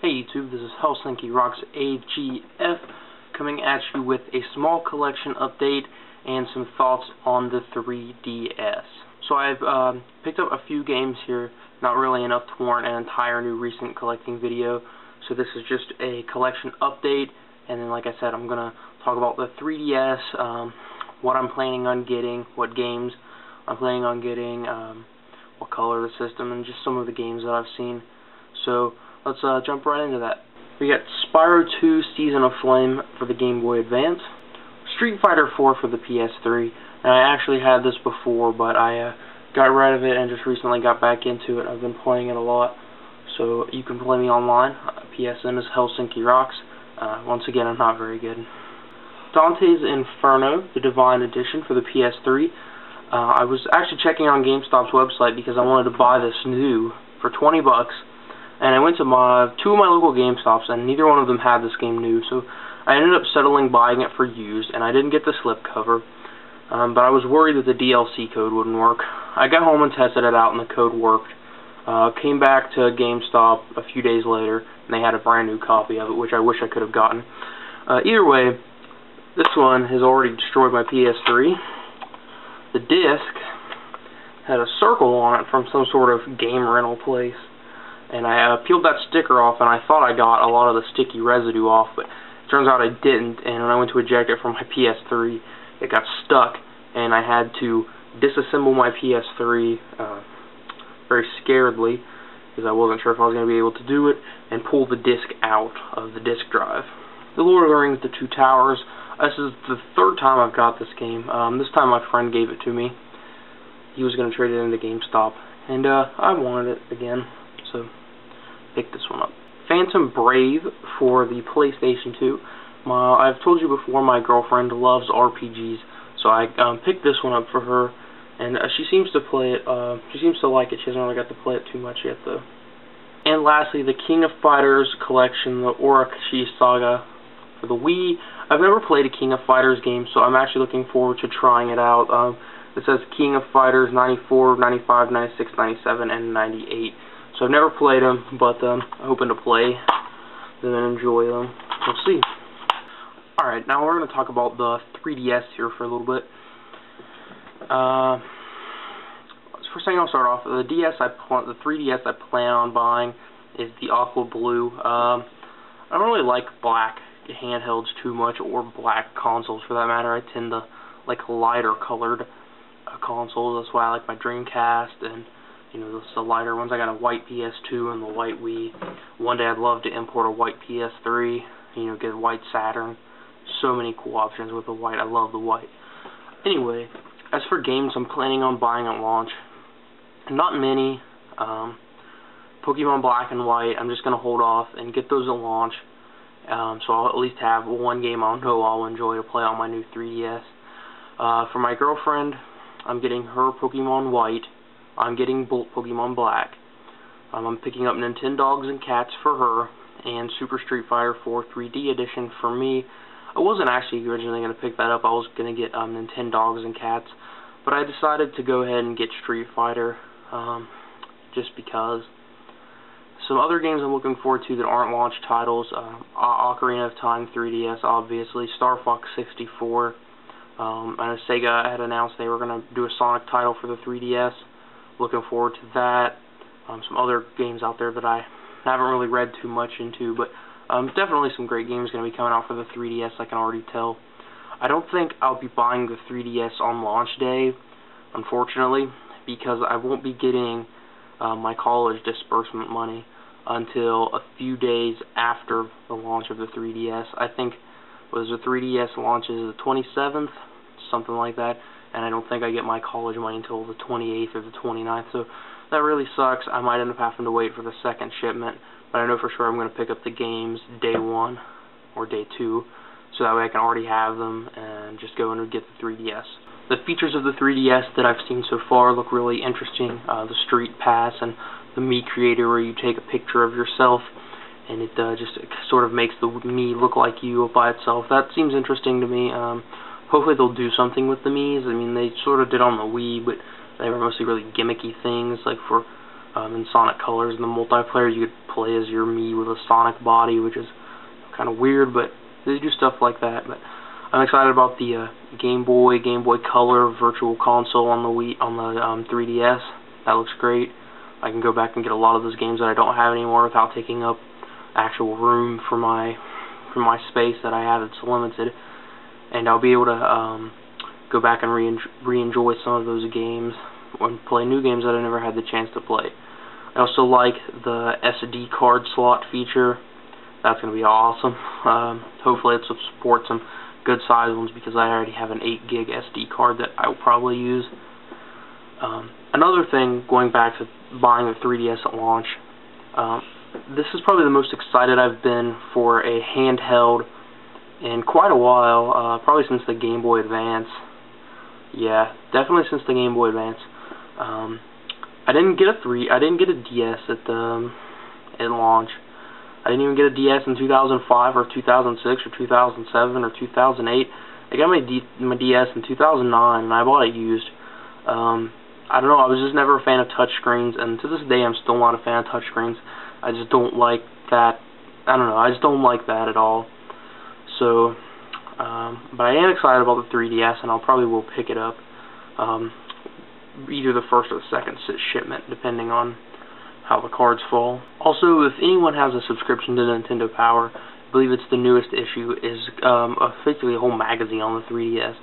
Hey YouTube, this is Helsinki Rocks AGF coming at you with a small collection update and some thoughts on the 3DS. So I've picked up a few games here, not really enough to warrant an entire new recent collecting video. So this is just a collection update, and then like I said, I'm going to talk about the 3DS, what I'm planning on getting, what games I'm planning on getting, what color the system, and just some of the games that I've seen. So let's jump right into that. We got Spyro 2 Season of Flame for the Game Boy Advance, Street Fighter 4 for the PS3, and I actually had this before, but I got rid of it and just recently got back into it. I've been playing it a lot, so you can play me online. PSN is Helsinki Rocks. Once again, I'm not very good. Dante's Inferno, the Divine Edition for the PS3. I was actually checking on GameStop's website because I wanted to buy this new for 20 bucks. And I went to two of my local GameStops, and neither one of them had this game new, so I ended up settling buying it for used, and I didn't get the slipcover, but I was worried that the DLC code wouldn't work. I got home and tested it out, and the code worked. Came back to GameStop a few days later, and they had a brand new copy of it, which I wish I could have gotten. Either way, this one has already destroyed my PS3. The disc had a circle on it from some sort of game rental place. And I peeled that sticker off, and I thought I got a lot of the sticky residue off, but it turns out I didn't, and when I went to eject it from my PS3, it got stuck, and I had to disassemble my PS3 very scaredly, because I wasn't sure if I was going to be able to do it, and pull the disc out of the disc drive. The Lord of the Rings, The Two Towers. This is the third time I've got this game. This time my friend gave it to me. He was going to trade it into GameStop, and I wanted it again, so pick this one up. Phantom Brave for the PlayStation 2. I've told you before, my girlfriend loves RPGs, so I picked this one up for her, and she seems to play it. She seems to like it. She hasn't really got to play it too much yet, though. And lastly, the King of Fighters collection, the Orochi Saga for the Wii. I've never played a King of Fighters game, so I'm actually looking forward to trying it out. It says King of Fighters 94, 95, 96, 97, and 98. So I've never played them, but I'm hoping to play them and enjoy them. We'll see. Alright, now we're going to talk about the 3DS here for a little bit. First thing I'll start off, the 3DS I plan on buying is the Aqua Blue. I don't really like black handhelds too much, or black consoles for that matter. I tend to like lighter colored consoles. That's why I like my Dreamcast and the lighter ones. I got a white PS2 and the white Wii. One day I'd love to import a white PS3, get a white Saturn. So many cool options with the white. I love the white. Anyway, as for games I'm planning on buying at launch, not many. Pokemon Black and White, I'm just going to hold off and get those at launch. So I'll at least have one game I know I'll enjoy to play on my new 3DS. For my girlfriend, I'm getting her Pokemon White. I'm getting Pokemon Black. I'm picking up Nintendogs and Cats for her, and Super Street Fighter 4 3D Edition for me. I wasn't actually originally going to pick that up. I was going to get Nintendogs and Cats, but I decided to go ahead and get Street Fighter, just because. Some other games I'm looking forward to that aren't launch titles, Ocarina of Time 3DS, obviously, Star Fox 64. I know Sega had announced they were going to do a Sonic title for the 3DS. Looking forward to that. Some other games out there that I haven't really read too much into, but definitely some great games going to be coming out for the 3DS, I can already tell. I don't think I'll be buying the 3DS on launch day, unfortunately, because I won't be getting my college disbursement money until a few days after the launch of the 3DS. I think the 3DS launches the 27th, something like that, and I don't think I get my college money until the 28th or the 29th, so that really sucks. I might end up having to wait for the second shipment, but I know for sure I'm going to pick up the games day 1 or day 2, so that way I can already have them and just go and get the 3DS. The features of the 3DS that I've seen so far look really interesting. The Street Pass and the Mii Creator, where you take a picture of yourself and it just sort of makes the Mii look like you by itself. That seems interesting to me. Hopefully they'll do something with the Miis. I mean, they sort of did on the Wii, but they were mostly really gimmicky things, like for in Sonic Colors. In the multiplayer, you could play as your Mii with a Sonic body, which is kind of weird, but they do stuff like that. But I'm excited about the Game Boy Color Virtual Console on the 3DS. That looks great. I can go back and get a lot of those games that I don't have anymore without taking up actual room for my space that I have. It's limited, and I'll be able to go back and re-enjoy some of those games and play new games that I never had the chance to play. I also like the SD card slot feature. That's going to be awesome. Hopefully it supports some good size ones, because I already have an 8 gig SD card that I will probably use. Another thing, going back to buying the 3DS at launch, this is probably the most excited I've been for a handheld in quite a while, probably since the Game Boy Advance. Yeah, definitely since the Game Boy Advance. I didn't get a DS at launch. I didn't even get a DS in 2005 or 2006 or 2007 or 2008. I got my DS in 2009, and I bought it used. I don't know, I was just never a fan of touchscreens, and to this day I'm still not a fan of touchscreens. I just don't like that. I don't know, I just don't like that at all. So, but I am excited about the 3DS, and I'll probably will pick it up either the first or the second shipment, depending on how the cards fall. Also, if anyone has a subscription to Nintendo Power, I believe it's the newest issue, is effectively a whole magazine on the 3DS.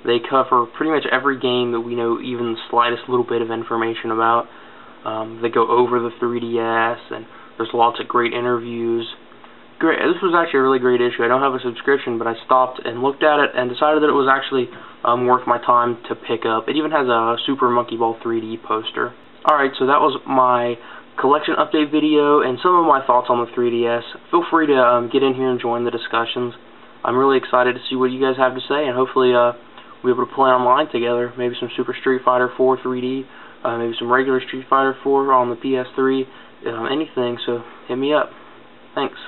They cover pretty much every game that we know even the slightest little bit of information about. They go over the 3DS, and there's lots of great interviews. Great. This was actually a really great issue. I don't have a subscription, but I stopped and looked at it and decided that it was actually worth my time to pick up. It even has a Super Monkey Ball 3D poster. Alright, so that was my collection update video and some of my thoughts on the 3DS. Feel free to get in here and join the discussions. I'm really excited to see what you guys have to say, and hopefully we'll be able to play online together. Maybe some Super Street Fighter 4 3D, maybe some regular Street Fighter 4 on the PS3, anything, so hit me up. Thanks.